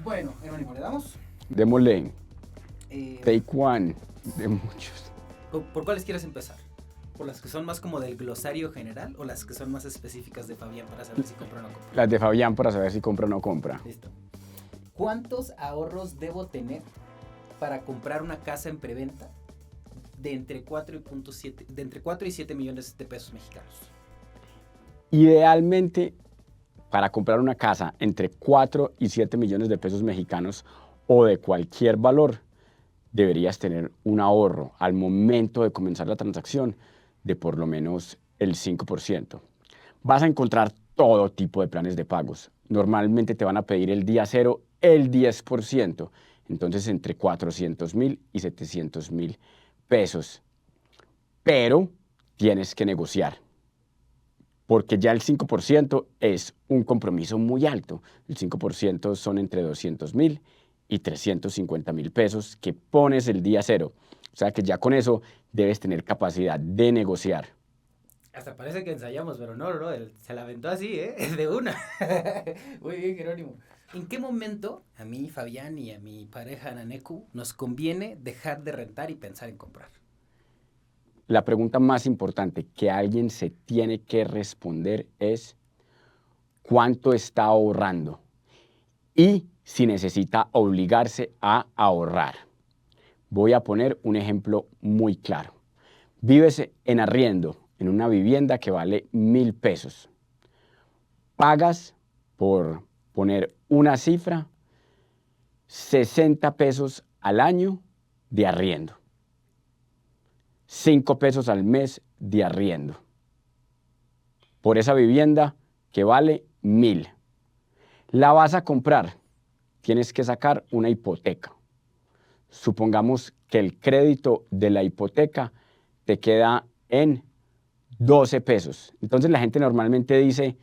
Bueno, Jerónimo, ¿le damos? Démosle. Eh, Take one de muchos. ¿Por cuáles quieres empezar? ¿Por las que son más como del glosario general o las que son más específicas de Fabián para saber si compra o no compra? Las de Fabián para saber si compra o no compra. Listo. ¿Cuántos ahorros debo tener para comprar una casa en preventa de entre 4 y 7 millones de pesos mexicanos? Idealmente, para comprar una casa entre 4 y 7 millones de pesos mexicanos o de cualquier valor, deberías tener un ahorro al momento de comenzar la transacción de por lo menos el 5%. Vas a encontrar todo tipo de planes de pagos. Normalmente te van a pedir el día cero el 10%, entonces entre 400,000 y 700,000 pesos. Pero tienes que negociar, porque ya el 5% es un compromiso muy alto. El 5% son entre 200,000 y 350,000 pesos que pones el día cero. O sea que ya con eso debes tener capacidad de negociar. Hasta parece que ensayamos, pero no, él se la aventó así, ¿eh? De una. Muy bien, Jerónimo. ¿En qué momento a mí, Fabián, y a mi pareja Naneku nos conviene dejar de rentar y pensar en comprar? La pregunta más importante que alguien se tiene que responder es ¿cuánto está ahorrando? Y si necesita obligarse a ahorrar. Voy a poner un ejemplo muy claro. Vives en arriendo en una vivienda que vale 1,000 pesos. Pagas, por poner una cifra, 60 pesos al año de arriendo. 5 pesos al mes de arriendo. Por esa vivienda que vale 1,000. La vas a comprar. Tienes que sacar una hipoteca. Supongamos que el crédito de la hipoteca te queda en 12 pesos. Entonces la gente normalmente dice,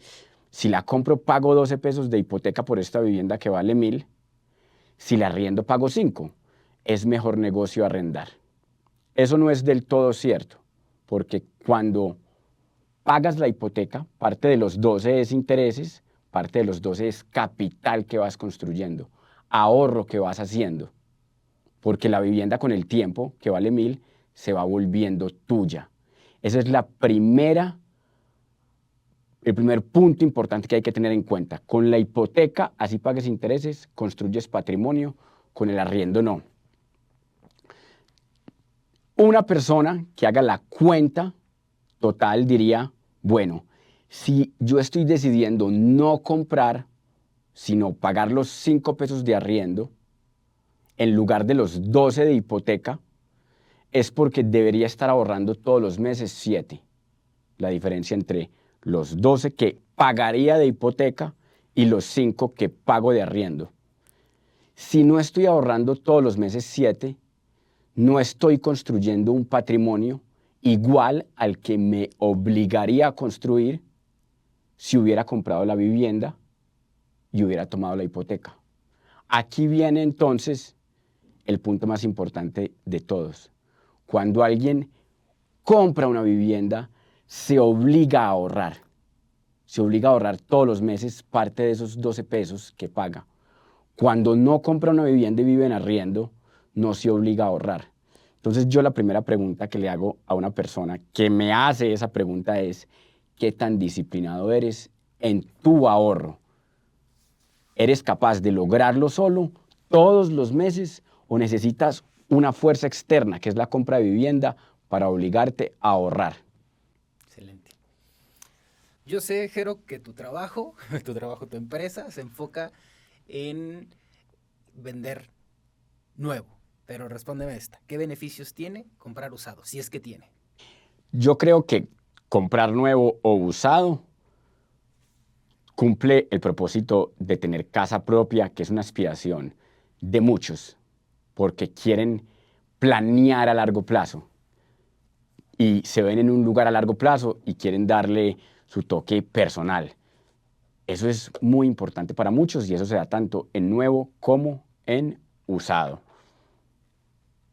si la compro pago 12 pesos de hipoteca por esta vivienda que vale 1,000. Si la arriendo pago 5. Es mejor negocio arrendar. Eso no es del todo cierto, porque cuando pagas la hipoteca, parte de los 12 es intereses, parte de los 12 es capital que vas construyendo, ahorro que vas haciendo, porque la vivienda con el tiempo, que vale 1,000, se va volviendo tuya. Ese es el primer punto importante que hay que tener en cuenta. Con la hipoteca, así pagues intereses, construyes patrimonio, con el arriendo no. Una persona que haga la cuenta total diría, bueno, si yo estoy decidiendo no comprar, sino pagar los 5 pesos de arriendo, en lugar de los 12 de hipoteca, es porque debería estar ahorrando todos los meses 7. La diferencia entre los 12 que pagaría de hipoteca y los 5 que pago de arriendo. Si no estoy ahorrando todos los meses 7, no estoy construyendo un patrimonio igual al que me obligaría a construir si hubiera comprado la vivienda y hubiera tomado la hipoteca. Aquí viene entonces el punto más importante de todos. Cuando alguien compra una vivienda, se obliga a ahorrar. Se obliga a ahorrar todos los meses parte de esos 12 pesos que paga. Cuando no compra una vivienda y vive en arriendo, no se obliga a ahorrar. Entonces yo la primera pregunta que le hago a una persona que me hace esa pregunta es, ¿qué tan disciplinado eres en tu ahorro? ¿Eres capaz de lograrlo solo todos los meses o necesitas una fuerza externa, que es la compra de vivienda, para obligarte a ahorrar? Excelente. Yo sé, Jero, que tu trabajo, tu empresa, se enfoca en vender nuevo. Pero respóndeme esta. ¿Qué beneficios tiene comprar usado? Si es que tiene. Yo creo que comprar nuevo o usado cumple el propósito de tener casa propia, que es una aspiración de muchos, porque quieren planear a largo plazo y se ven en un lugar a largo plazo y quieren darle su toque personal. Eso es muy importante para muchos y eso se da tanto en nuevo como en usado.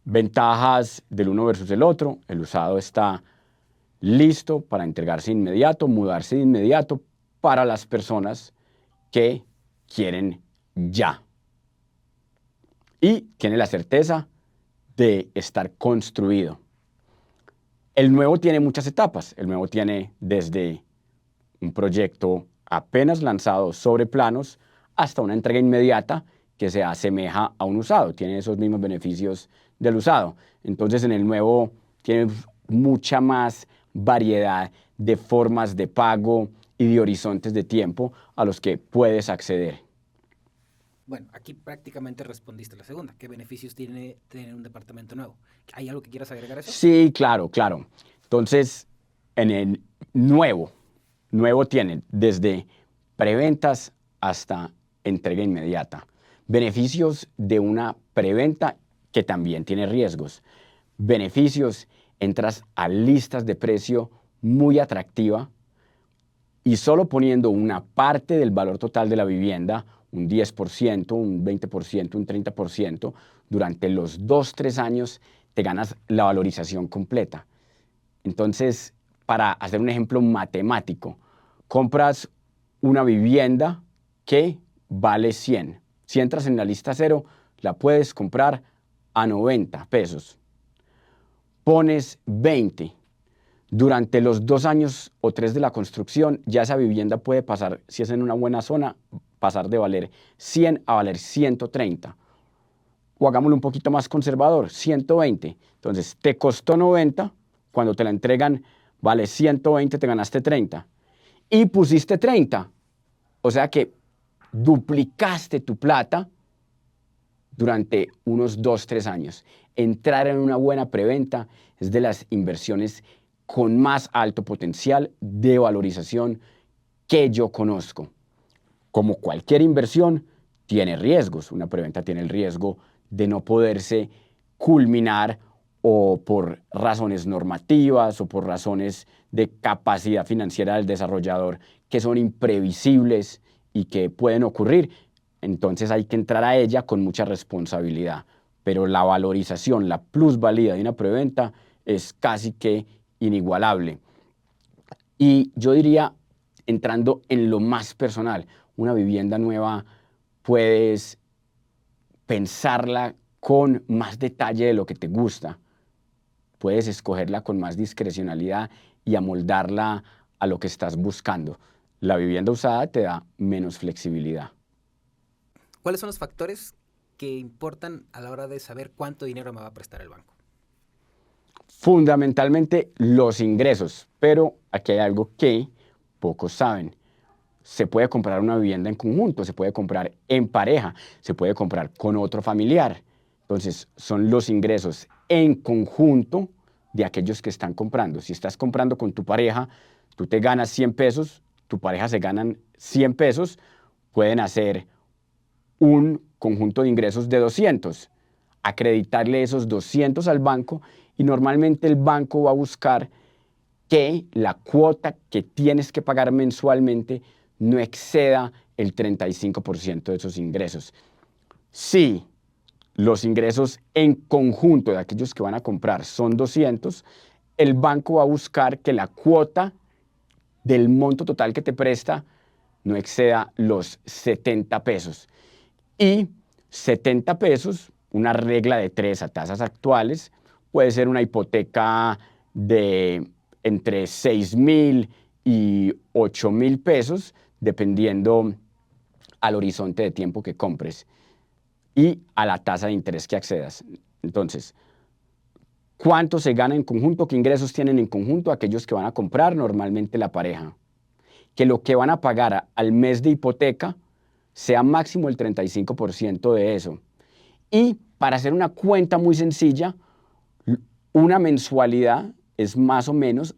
Ventajas del uno versus el otro. El usado está listo para entregarse inmediato, mudarse de inmediato para las personas que quieren ya. y tiene la certeza de estar construido. El nuevo tiene muchas etapas. El nuevo tiene desde un proyecto apenas lanzado sobre planos hasta una entrega inmediata que se asemeja a un usado. Tiene esos mismos beneficios del usado. Entonces, en el nuevo tiene mucha más variedad de formas de pago y de horizontes de tiempo a los que puedes acceder. Bueno, aquí prácticamente respondiste la segunda. ¿Qué beneficios tiene tener un departamento nuevo? ¿Hay algo que quieras agregar a eso? Sí, claro, claro. Entonces, en el nuevo tiene desde preventas hasta entrega inmediata. Beneficios de una preventa que también tiene riesgos. Beneficios, entras a listas de precio muy atractiva y solo poniendo una parte del valor total de la vivienda, un 10%, un 20%, un 30%, durante los 2-3 años te ganas la valorización completa. Entonces, para hacer un ejemplo matemático, compras una vivienda que vale 100. Si entras en la lista cero, la puedes comprar a 90 pesos. Pones 20. Durante los 2 años o 3 de la construcción, ya esa vivienda puede pasar, si es en una buena zona, pasar de valer 100 a valer 130. O hagámoslo un poquito más conservador, 120. Entonces, te costó 90, cuando te la entregan vale 120, te ganaste 30. Y pusiste 30. O sea que duplicaste tu plata durante unos 2-3 años. Entrar en una buena preventa es de las inversiones con más alto potencial de valorización que yo conozco. Como cualquier inversión, tiene riesgos. Una preventa tiene el riesgo de no poderse culminar o por razones normativas o por razones de capacidad financiera del desarrollador que son imprevisibles y que pueden ocurrir. Entonces hay que entrar a ella con mucha responsabilidad. Pero la valorización, la plusvalía de una preventa es casi que inigualable. Y yo diría, entrando en lo más personal, una vivienda nueva puedes pensarla con más detalle de lo que te gusta. Puedes escogerla con más discrecionalidad y amoldarla a lo que estás buscando. La vivienda usada te da menos flexibilidad. ¿Cuáles son los factores que importan a la hora de saber cuánto dinero me va a prestar el banco? Fundamentalmente los ingresos, pero aquí hay algo que pocos saben. Se puede comprar una vivienda en conjunto, se puede comprar en pareja, se puede comprar con otro familiar. Entonces, son los ingresos en conjunto de aquellos que están comprando. Si estás comprando con tu pareja, tú te ganas 100 pesos, tu pareja se ganan 100 pesos, pueden hacer un conjunto de ingresos de 200, acreditarle esos 200 al banco y normalmente el banco va a buscar que la cuota que tienes que pagar mensualmente no exceda el 35% de esos ingresos. Si los ingresos en conjunto de aquellos que van a comprar son 200, el banco va a buscar que la cuota del monto total que te presta no exceda los 70 pesos. Y 70 pesos, una regla de 3 a tasas actuales, puede ser una hipoteca de entre 6,000 y 8,000 pesos, dependiendo al horizonte de tiempo que compres y a la tasa de interés que accedas. Entonces, ¿cuánto se gana en conjunto? ¿Qué ingresos tienen en conjunto aquellos que van a comprar? Normalmente la pareja. Que lo que van a pagar al mes de hipoteca sea máximo el 35% de eso. Y para hacer una cuenta muy sencilla, una mensualidad es más o menos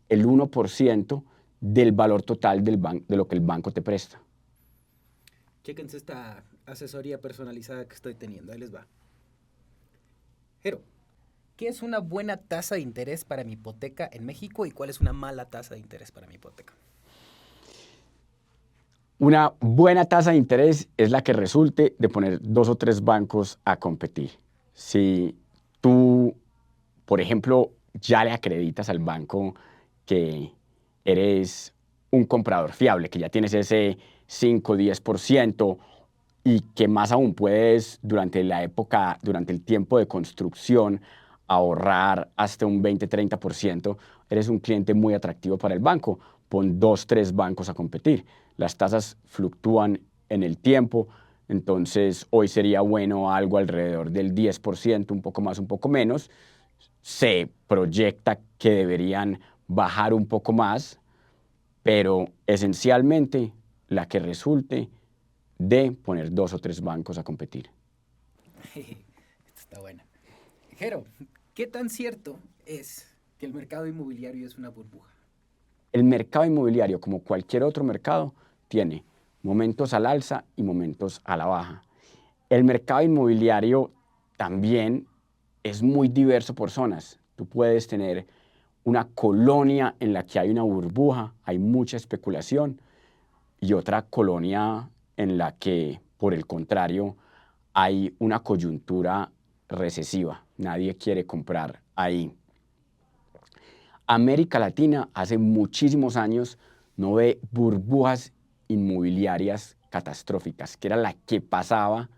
el 1% del valor total de lo que el banco te presta. Chéquense esta asesoría personalizada que estoy teniendo. Ahí les va. Jero, ¿qué es una buena tasa de interés para mi hipoteca en México y cuál es una mala tasa de interés para mi hipoteca? Una buena tasa de interés es la que resulte de poner 2 o 3 bancos a competir. Si tú, por ejemplo, ya le acreditas al banco que eres un comprador fiable, que ya tienes ese 5-10%, y que más aún puedes durante el tiempo de construcción, ahorrar hasta un 20-30%, eres un cliente muy atractivo para el banco. Pon 2, 3 bancos a competir. Las tasas fluctúan en el tiempo, entonces hoy sería bueno algo alrededor del 10%, un poco más, un poco menos. Se proyecta que deberían bajar un poco más, pero esencialmente la que resulte de poner 2 o 3 bancos a competir. Esto está bueno. Jero, ¿qué tan cierto es que el mercado inmobiliario es una burbuja? El mercado inmobiliario, como cualquier otro mercado, tiene momentos al alza y momentos a la baja. El mercado inmobiliario también es muy diverso por zonas. Tú puedes tener una colonia en la que hay una burbuja, hay mucha especulación, y otra colonia en la que, por el contrario, hay una coyuntura recesiva. Nadie quiere comprar ahí. América Latina hace muchísimos años no ve burbujas inmobiliarias catastróficas, que era la que pasaba,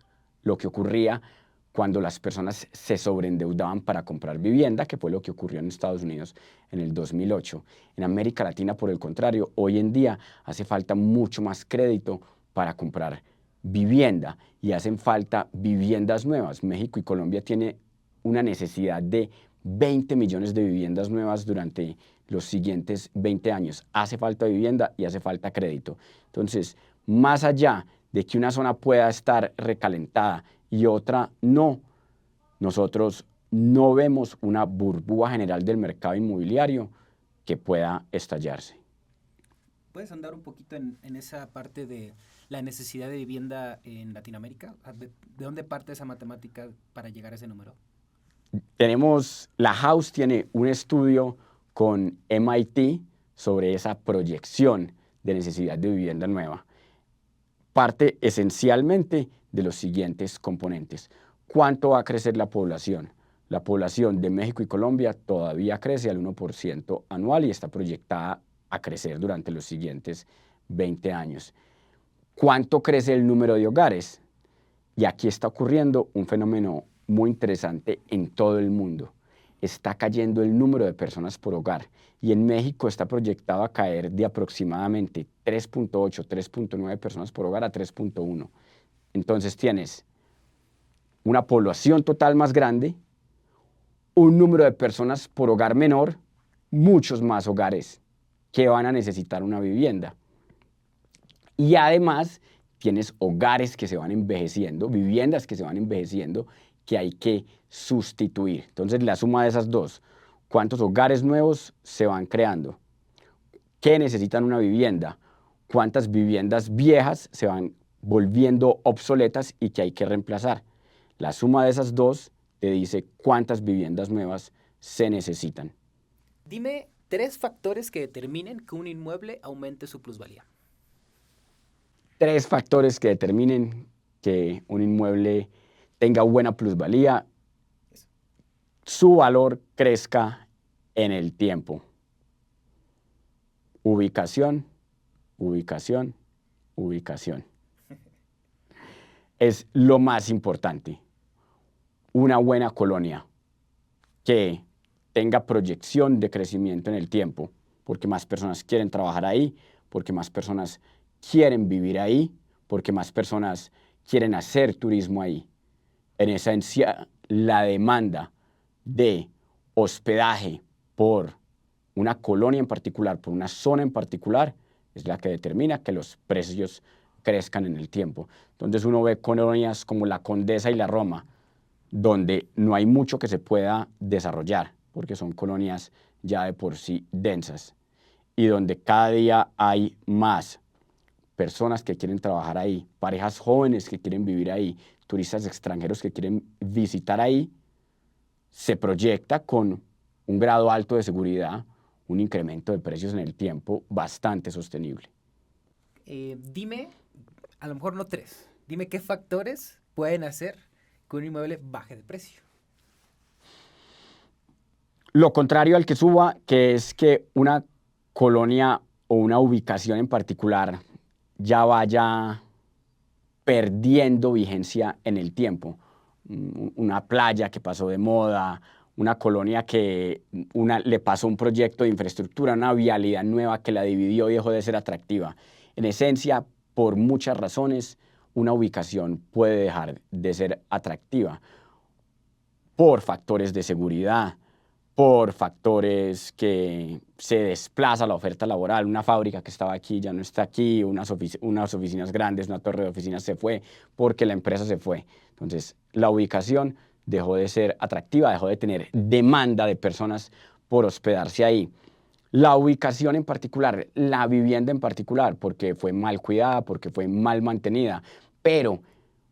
lo que ocurría cuando las personas se sobreendeudaban para comprar vivienda, que fue lo que ocurrió en Estados Unidos en el 2008. En América Latina, por el contrario, hoy en día hace falta mucho más crédito para comprar vivienda y hacen falta viviendas nuevas. México y Colombia tienen una necesidad de 20 millones de viviendas nuevas durante los siguientes 20 años. Hace falta vivienda y hace falta crédito. Entonces, más allá de que una zona pueda estar recalentada y otra no, nosotros no vemos una burbuja general del mercado inmobiliario que pueda estallarse. ¿Puedes andar un poquito en esa parte de la necesidad de vivienda en Latinoamérica? ¿De dónde parte esa matemática para llegar a ese número? La House tiene un estudio con MIT sobre esa proyección de necesidad de vivienda nueva. Parte esencialmente de los siguientes componentes. ¿Cuánto va a crecer la población? La población de México y Colombia todavía crece al 1% anual y está proyectada a crecer durante los siguientes 20 años. ¿Cuánto crece el número de hogares? Y aquí está ocurriendo un fenómeno muy interesante en todo el mundo. Está cayendo el número de personas por hogar y en México está proyectado a caer de aproximadamente 3.8, 3.9 personas por hogar a 3.1. Entonces tienes una población total más grande, un número de personas por hogar menor, muchos más hogares que van a necesitar una vivienda. Y además tienes hogares que se van envejeciendo, viviendas que se van envejeciendo, que hay que sustituir. Entonces, la suma de esas dos, ¿cuántos hogares nuevos se van creando? ¿Qué necesitan una vivienda? ¿Cuántas viviendas viejas se van volviendo obsoletas y que hay que reemplazar? La suma de esas dos te dice cuántas viviendas nuevas se necesitan. Dime 3 factores que determinen que un inmueble aumente su plusvalía. 3 factores que determinen que un inmueble tenga buena plusvalía, su valor crezca en el tiempo. Ubicación, ubicación, ubicación. Es lo más importante. Una buena colonia que tenga proyección de crecimiento en el tiempo, porque más personas quieren trabajar ahí, porque más personas quieren vivir ahí, porque más personas quieren hacer turismo ahí. En esencia, la demanda de hospedaje por una colonia en particular, por una zona en particular, es la que determina que los precios crezcan en el tiempo. Entonces uno ve colonias como la Condesa y la Roma, donde no hay mucho que se pueda desarrollar, porque son colonias ya de por sí densas, y donde cada día hay más personas que quieren trabajar ahí, parejas jóvenes que quieren vivir ahí, turistas extranjeros que quieren visitar ahí, se proyecta con un grado alto de seguridad, un incremento de precios en el tiempo bastante sostenible. Dime, a lo mejor no 3, dime qué factores pueden hacer que un inmueble baje de precio. Lo contrario al que suba, que es que una colonia o una ubicación en particular ya vaya perdiendo vigencia en el tiempo. Una playa que pasó de moda, una colonia que le pasó un proyecto de infraestructura, una vialidad nueva que la dividió y dejó de ser atractiva. En esencia, por muchas razones, una ubicación puede dejar de ser atractiva por factores de seguridad, por factores que se desplaza la oferta laboral. Una fábrica que estaba aquí ya no está aquí, unas oficinas grandes, una torre de oficinas se fue porque la empresa se fue. Entonces, la ubicación dejó de ser atractiva, dejó de tener demanda de personas por hospedarse ahí. La ubicación en particular, la vivienda en particular, porque fue mal cuidada, porque fue mal mantenida, pero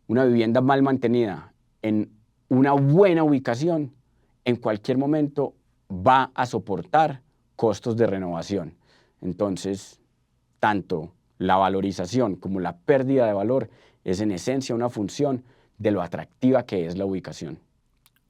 una vivienda mal mantenida en una buena ubicación en cualquier momento va a soportar costos de renovación. Entonces, tanto la valorización como la pérdida de valor es en esencia una función de lo atractiva que es la ubicación.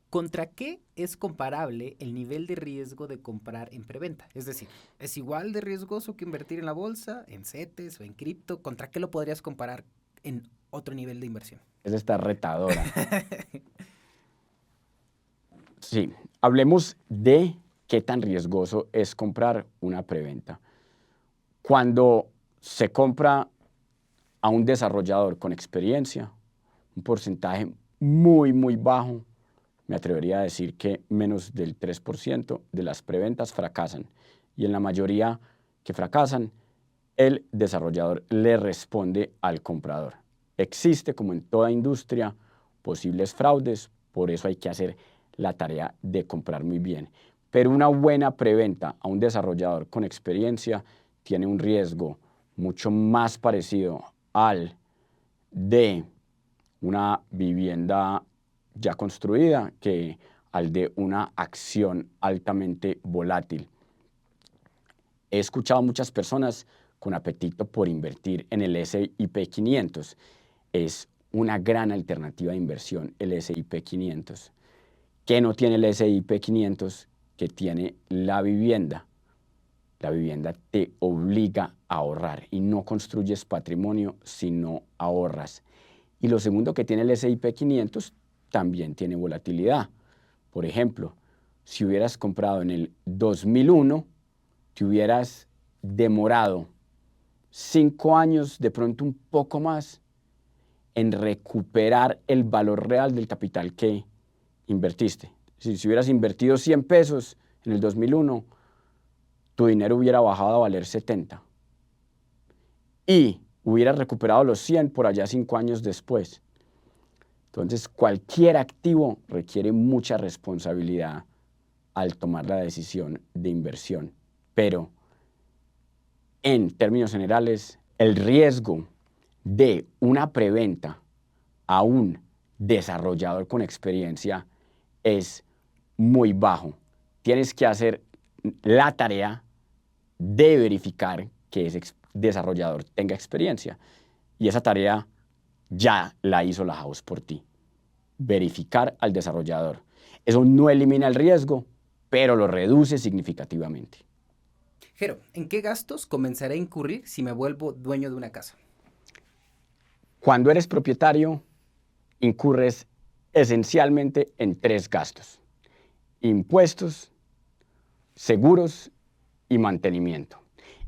¿Contra qué es comparable el nivel de riesgo de comprar en preventa? Es decir, ¿es igual de riesgoso que invertir en la bolsa, en CETES o en cripto? ¿Contra qué lo podrías comparar en otro nivel de inversión? Es esta retadora. Sí, hablemos de qué tan riesgoso es comprar una preventa. Cuando se compra a un desarrollador con experiencia, un porcentaje muy bajo, me atrevería a decir que menos del 3% de las preventas fracasan. Y en la mayoría que fracasan, el desarrollador le responde al comprador. Existe, como en toda industria, posibles fraudes, por eso hay que hacer la tarea de comprar muy bien. Pero una buena preventa a un desarrollador con experiencia tiene un riesgo mucho más parecido al de una vivienda ya construida que al de una acción altamente volátil. He escuchado a muchas personas con apetito por invertir en el S&P 500. Es una gran alternativa de inversión el S&P 500. ¿Qué no tiene el S&P 500? Que tiene la vivienda. La vivienda te obliga a ahorrar y no construyes patrimonio si no ahorras. Y lo segundo que tiene el S&P 500 también tiene volatilidad. Por ejemplo, si hubieras comprado en el 2001, te hubieras demorado 5 años, de pronto un poco más, en recuperar el valor real del capital que invertiste. Si hubieras invertido 100 pesos en el 2001, tu dinero hubiera bajado a valer 70. Y hubieras recuperado los 100 por allá 5 años después. Entonces, cualquier activo requiere mucha responsabilidad al tomar la decisión de inversión. Pero, en términos generales, el riesgo de una preventa a un desarrollador con experiencia es muy bajo. Tienes que hacer la tarea de verificar que ese desarrollador tenga experiencia. Y esa tarea ya la hizo la house por ti. Verificar al desarrollador. Eso no elimina el riesgo, pero lo reduce significativamente. Jero, ¿en qué gastos comenzaré a incurrir si me vuelvo dueño de una casa? Cuando eres propietario, incurres esencialmente en 3 gastos: impuestos, seguros y mantenimiento.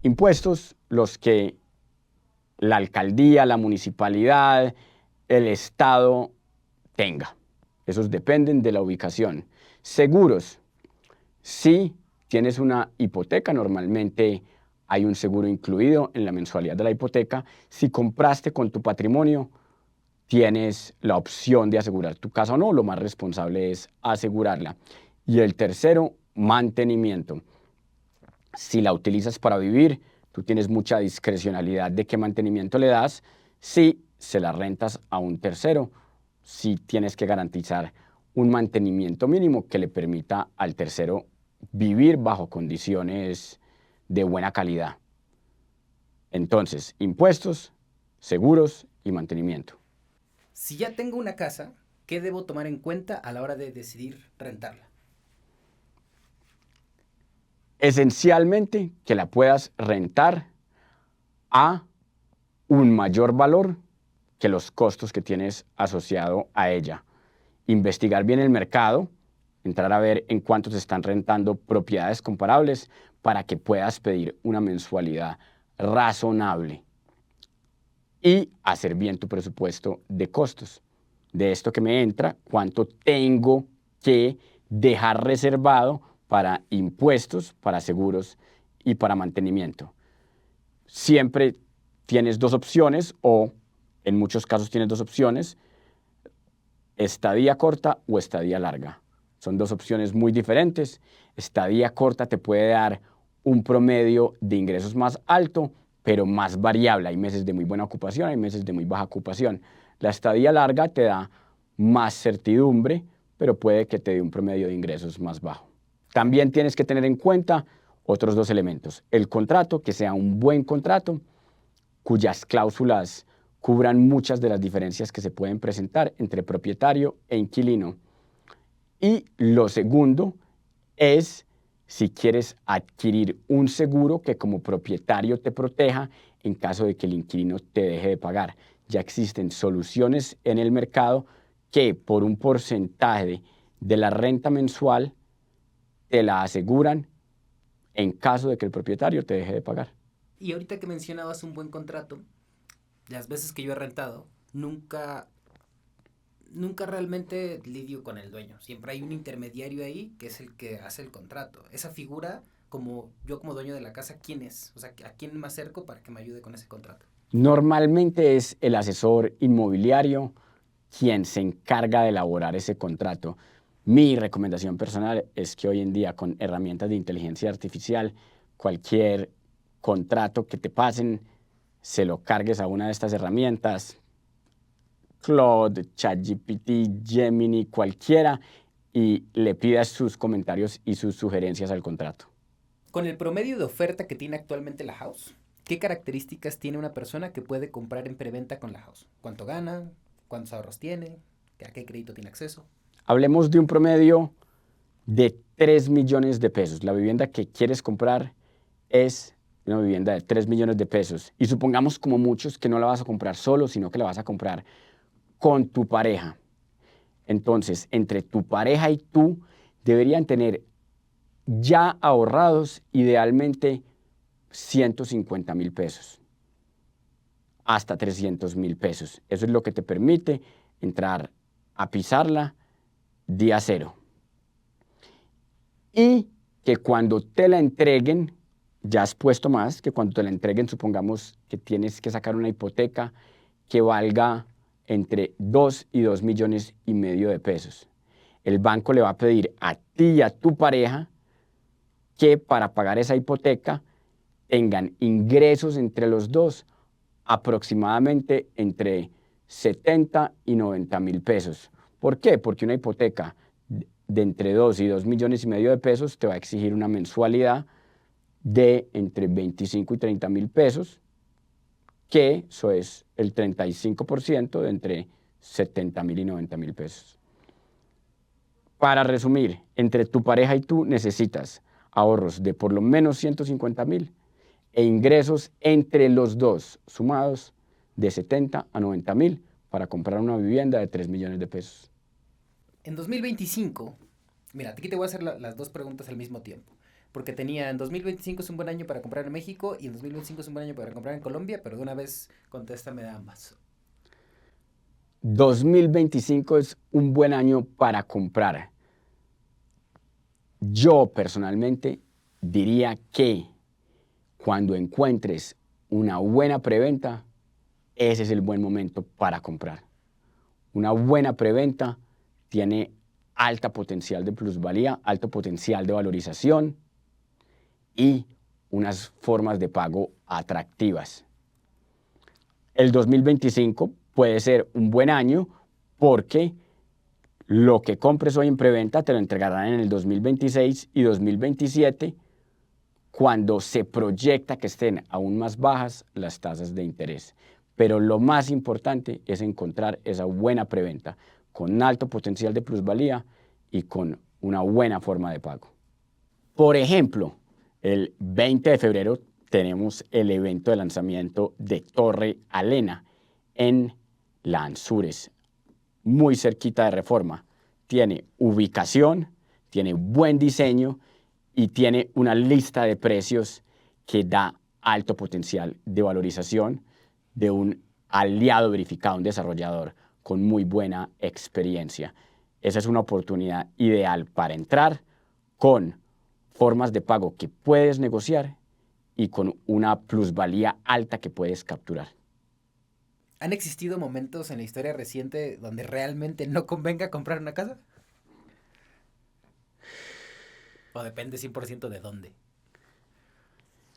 Impuestos, los que la alcaldía, la municipalidad, el Estado tenga. Esos dependen de la ubicación. Seguros, si tienes una hipoteca, normalmente hay un seguro incluido en la mensualidad de la hipoteca. Si compraste con tu patrimonio, tienes la opción de asegurar tu casa o no. Lo más responsable es asegurarla. Y el tercero, mantenimiento. Si la utilizas para vivir, tú tienes mucha discrecionalidad de qué mantenimiento le das. Si se la rentas a un tercero, sí tienes que garantizar un mantenimiento mínimo que le permita al tercero vivir bajo condiciones de buena calidad. Entonces, impuestos, seguros y mantenimiento. Si ya tengo una casa, ¿qué debo tomar en cuenta a la hora de decidir rentarla? Esencialmente, que la puedas rentar a un mayor valor que los costos que tienes asociado a ella. Investigar bien el mercado, entrar a ver en cuánto se están rentando propiedades comparables para que puedas pedir una mensualidad razonable y hacer bien tu presupuesto de costos. De esto que me entra, cuánto tengo que dejar reservado para impuestos, para seguros y para mantenimiento. Siempre tienes dos opciones o en muchos casos tienes dos opciones, estadía corta o estadía larga. Son dos opciones muy diferentes. Estadía corta te puede dar un promedio de ingresos más alto, pero más variable. Hay meses de muy buena ocupación, hay meses de muy baja ocupación. La estadía larga te da más certidumbre, pero puede que te dé un promedio de ingresos más bajo. También tienes que tener en cuenta otros dos elementos. El contrato, que sea un buen contrato, cuyas cláusulas cubran muchas de las diferencias que se pueden presentar entre propietario e inquilino. Y lo segundo es si quieres adquirir un seguro que como propietario te proteja en caso de que el inquilino te deje de pagar. Ya existen soluciones en el mercado que por un porcentaje de la renta mensual te la aseguran en caso de que el propietario te deje de pagar. Y ahorita que mencionabas un buen contrato, las veces que yo he rentado, nunca realmente lidio con el dueño. Siempre hay un intermediario ahí que es el que hace el contrato. Esa figura, como yo como dueño de la casa, ¿quién es? O sea, ¿a quién me acerco para que me ayude con ese contrato? Normalmente es el asesor inmobiliario quien se encarga de elaborar ese contrato. Mi recomendación personal es que hoy en día con herramientas de inteligencia artificial, cualquier contrato que te pasen, se lo cargues a una de estas herramientas, Claude, ChatGPT, Gemini, cualquiera, y le pidas sus comentarios y sus sugerencias al contrato. Con el promedio de oferta que tiene actualmente la house, ¿qué características tiene una persona que puede comprar en preventa con la house? ¿Cuánto gana? ¿Cuántos ahorros tiene? ¿A qué crédito tiene acceso? Hablemos de un promedio de 3 millones de pesos. La vivienda que quieres comprar es una vivienda de 3 millones de pesos. Y supongamos como muchos que no la vas a comprar solo, sino que la vas a comprar con tu pareja. Entonces, entre tu pareja y tú deberían tener ya ahorrados idealmente 150,000 pesos, hasta 300,000 pesos. Eso es lo que te permite entrar a pisarla día cero. Y que cuando te la entreguen, ya has puesto más, que cuando te la entreguen, supongamos que tienes que sacar una hipoteca que valga entre 2 y 2,5 millones de pesos. El banco le va a pedir a ti y a tu pareja que para pagar esa hipoteca tengan ingresos entre los dos aproximadamente entre 70 y 90,000 pesos. ¿Por qué? Porque una hipoteca de entre 2 y 2,5 millones de pesos te va a exigir una mensualidad de entre 25 y 30,000 pesos, que eso es el 35% de entre 70,000 y 90,000 pesos. Para resumir, entre tu pareja y tú necesitas ahorros de por lo menos 150,000 e ingresos entre los dos sumados de 70 a 90,000 para comprar una vivienda de 3 millones de pesos. En 2025, mira, aquí te voy a hacer las dos preguntas al mismo tiempo. Porque tenía en 2025 es un buen año para comprar en México y en 2025 es un buen año para comprar en Colombia, pero de una vez contéstame de ambas. 2025 es un buen año para comprar. Yo personalmente diría que cuando encuentres una buena preventa, ese es el buen momento para comprar. Una buena preventa tiene alta potencial de plusvalía, alto potencial de valorización y unas formas de pago atractivas. El 2025 puede ser un buen año porque lo que compres hoy en preventa te lo entregarán en el 2026 y 2027 cuando se proyecta que estén aún más bajas las tasas de interés. Pero lo más importante es encontrar esa buena preventa con alto potencial de plusvalía y con una buena forma de pago. Por ejemplo, el 20 de febrero tenemos el evento de lanzamiento de Torre Alena en la Ansures, muy cerquita de Reforma. Tiene ubicación, tiene buen diseño y tiene una lista de precios que da alto potencial de valorización de un aliado verificado, un desarrollador con muy buena experiencia. Esa es una oportunidad ideal para entrar con formas de pago que puedes negociar y con una plusvalía alta que puedes capturar. ¿Han existido momentos en la historia reciente donde realmente no convenga comprar una casa? ¿O depende 100% de dónde?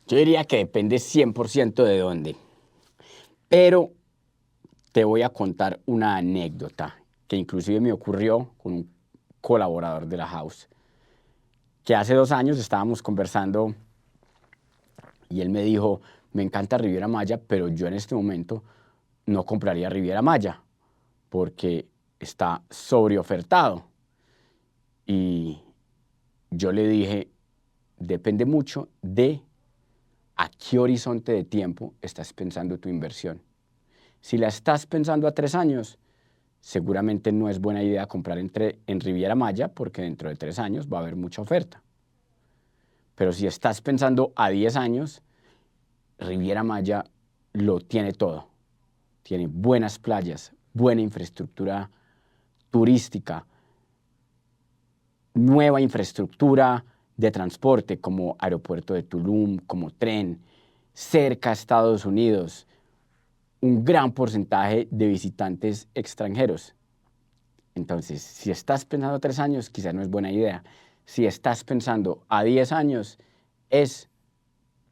Yo diría que depende 100% de dónde. Pero te voy a contar una anécdota que inclusive me ocurrió con un colaborador de la House, que hace 2 años estábamos conversando y él me dijo, me encanta Riviera Maya, pero yo en este momento no compraría Riviera Maya porque está sobreofertado. Y yo le dije, depende mucho de a qué horizonte de tiempo estás pensando tu inversión. Si la estás pensando a 3 años, seguramente no es buena idea comprar en Riviera Maya porque dentro de 3 años va a haber mucha oferta. Pero si estás pensando a 10 años, Riviera Maya lo tiene todo. Tiene buenas playas, buena infraestructura turística, nueva infraestructura de transporte como aeropuerto de Tulum, como tren, cerca a Estados Unidos, un gran porcentaje de visitantes extranjeros. Entonces, si estás pensando a 3 años, quizás no es buena idea. Si estás pensando a 10 años, es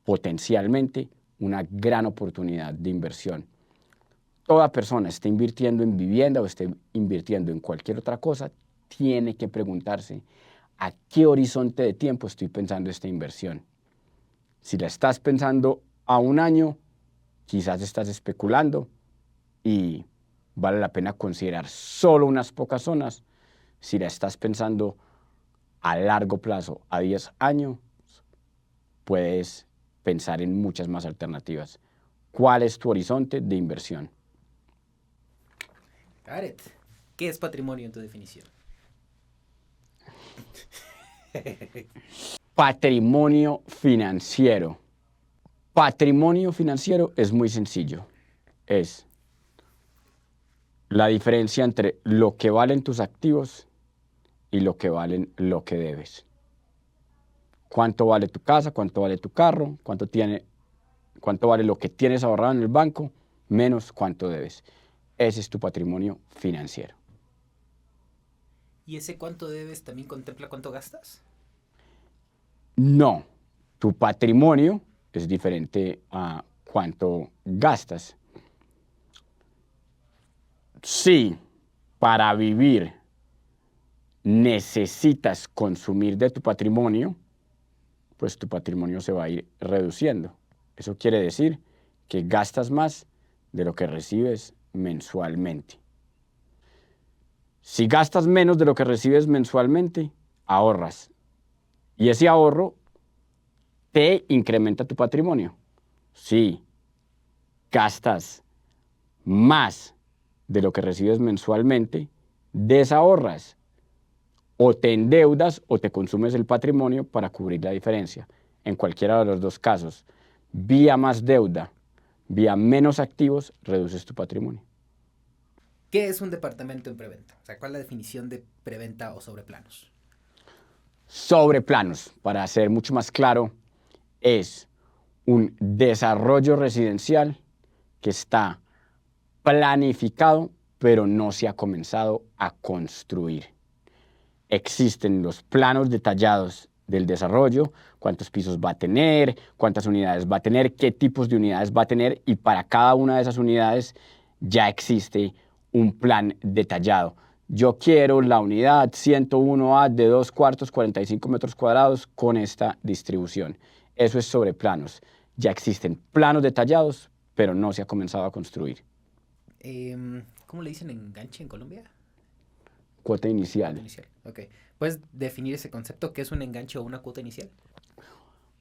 potencialmente una gran oportunidad de inversión. Toda persona esté invirtiendo en vivienda o esté invirtiendo en cualquier otra cosa, tiene que preguntarse a qué horizonte de tiempo estoy pensando esta inversión. Si la estás pensando a 1 año, quizás estás especulando y vale la pena considerar solo unas pocas zonas. Si la estás pensando a largo plazo, a 10 años, puedes pensar en muchas más alternativas. ¿Cuál es tu horizonte de inversión? Got it. ¿Qué es patrimonio en tu definición? Patrimonio financiero. Patrimonio financiero es muy sencillo. Es la diferencia entre lo que valen tus activos y lo que valen lo que debes. ¿Cuánto vale tu casa? ¿Cuánto vale tu carro? ¿Cuánto vale lo que tienes ahorrado en el banco? Menos cuánto debes. Ese es tu patrimonio financiero. ¿Y ese cuánto debes también contempla cuánto gastas? No, tu patrimonio es diferente a cuánto gastas. Si para vivir necesitas consumir de tu patrimonio, pues tu patrimonio se va a ir reduciendo. Eso quiere decir que gastas más de lo que recibes mensualmente. Si gastas menos de lo que recibes mensualmente, ahorras. Y ese ahorro te incrementa tu patrimonio. Si gastas más de lo que recibes mensualmente, desahorras. O te endeudas o te consumes el patrimonio para cubrir la diferencia. En cualquiera de los dos casos, vía más deuda, vía menos activos, reduces tu patrimonio. ¿Qué es un departamento en preventa? O sea, ¿cuál es la definición de preventa o sobreplanos? Sobreplanos, para ser mucho más claro, es un desarrollo residencial que está planificado, pero no se ha comenzado a construir. Existen los planos detallados del desarrollo, cuántos pisos va a tener, cuántas unidades va a tener, qué tipos de unidades va a tener, y para cada una de esas unidades ya existe un plan detallado. Yo quiero la unidad 101A de 2 cuartos, 45 metros cuadrados con esta distribución. Eso es sobre planos. Ya existen planos detallados, pero no se ha comenzado a construir. ¿Cómo le dicen enganche en Colombia? Cuota inicial. Cuota inicial. Ok. ¿Puedes definir ese concepto? ¿Qué es un enganche o una cuota inicial?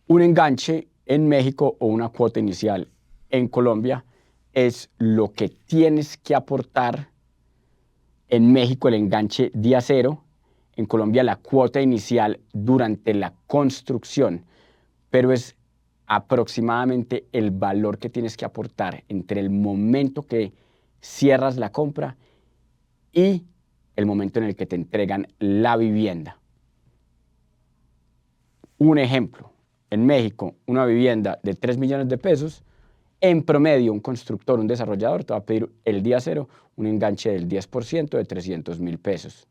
Un enganche en México o una cuota inicial en Colombia es lo que tienes que aportar. En México el enganche día cero, en Colombia la cuota inicial durante la construcción, pero es aproximadamente el valor que tienes que aportar entre el momento que cierras la compra y el momento en el que te entregan la vivienda. Un ejemplo, en México una vivienda de 3 millones de pesos, en promedio un constructor, un desarrollador te va a pedir el día cero un enganche del 10% de 300.000 pesos.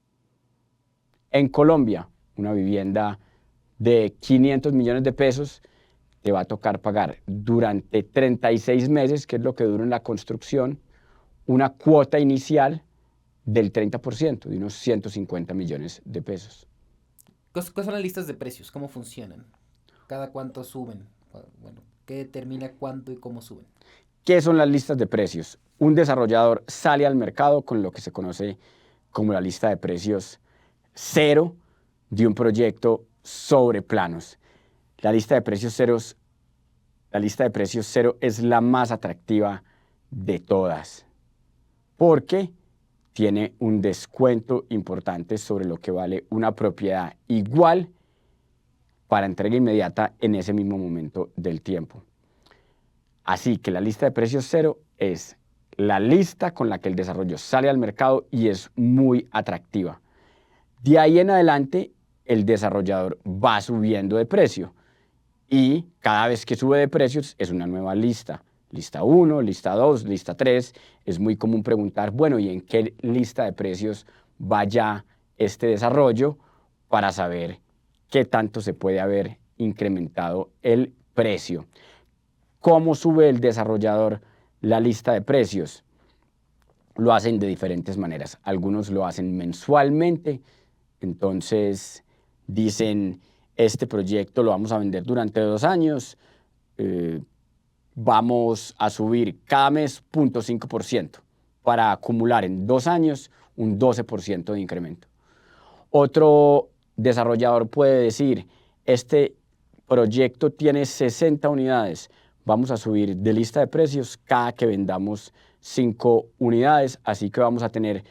En Colombia, una vivienda de 500 millones de pesos te va a tocar pagar durante 36 meses, que es lo que dura en la construcción, una cuota inicial del 30%, de unos 150 millones de pesos. ¿Cuáles son las listas de precios? ¿Cómo funcionan? ¿Cada cuánto suben? Bueno, ¿qué determina cuánto y cómo suben? ¿Qué son las listas de precios? Un desarrollador sale al mercado con lo que se conoce como la lista de precios cero de un proyecto sobre planos. La lista de precios cero es la más atractiva de todas, porque tiene un descuento importante sobre lo que vale una propiedad igual para entrega inmediata en ese mismo momento del tiempo. Así que la lista de precios cero es la lista con la que el desarrollo sale al mercado y es muy atractiva. De ahí en adelante, el desarrollador va subiendo de precio y cada vez que sube de precios es una nueva lista. Lista 1, lista 2, lista 3. Es muy común preguntar, bueno, ¿y en qué lista de precios va ya este desarrollo para saber qué tanto se puede haber incrementado el precio? ¿Cómo sube el desarrollador la lista de precios? Lo hacen de diferentes maneras. Algunos lo hacen mensualmente, entonces dicen, este proyecto lo vamos a vender durante 2 años, vamos a subir cada mes 0.5% para acumular en 2 años un 12% de incremento. Otro desarrollador puede decir, este proyecto tiene 60 unidades, vamos a subir de lista de precios cada que vendamos 5 unidades, así que vamos a tener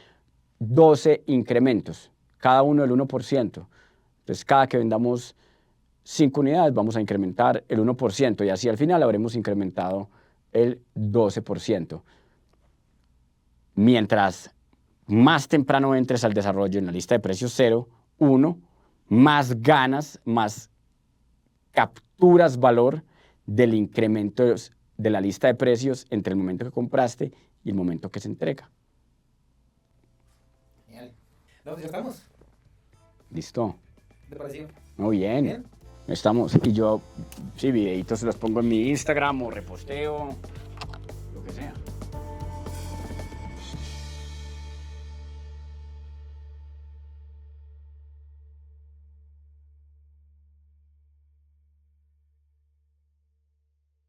12 incrementos, cada uno del 1%. Entonces, cada que vendamos 5 unidades vamos a incrementar el 1% y así al final habremos incrementado el 12%. Mientras más temprano entres al desarrollo en la lista de precios 0, 1, más ganas, más capturas valor del incremento de la lista de precios entre el momento que compraste y el momento que se entrega. Genial. No, ya estamos. ¿Listo? ¿Te pareció? Muy bien. ¿Bien? Estamos. Y yo, sí, videitos los pongo en mi Instagram o reposteo, lo que sea.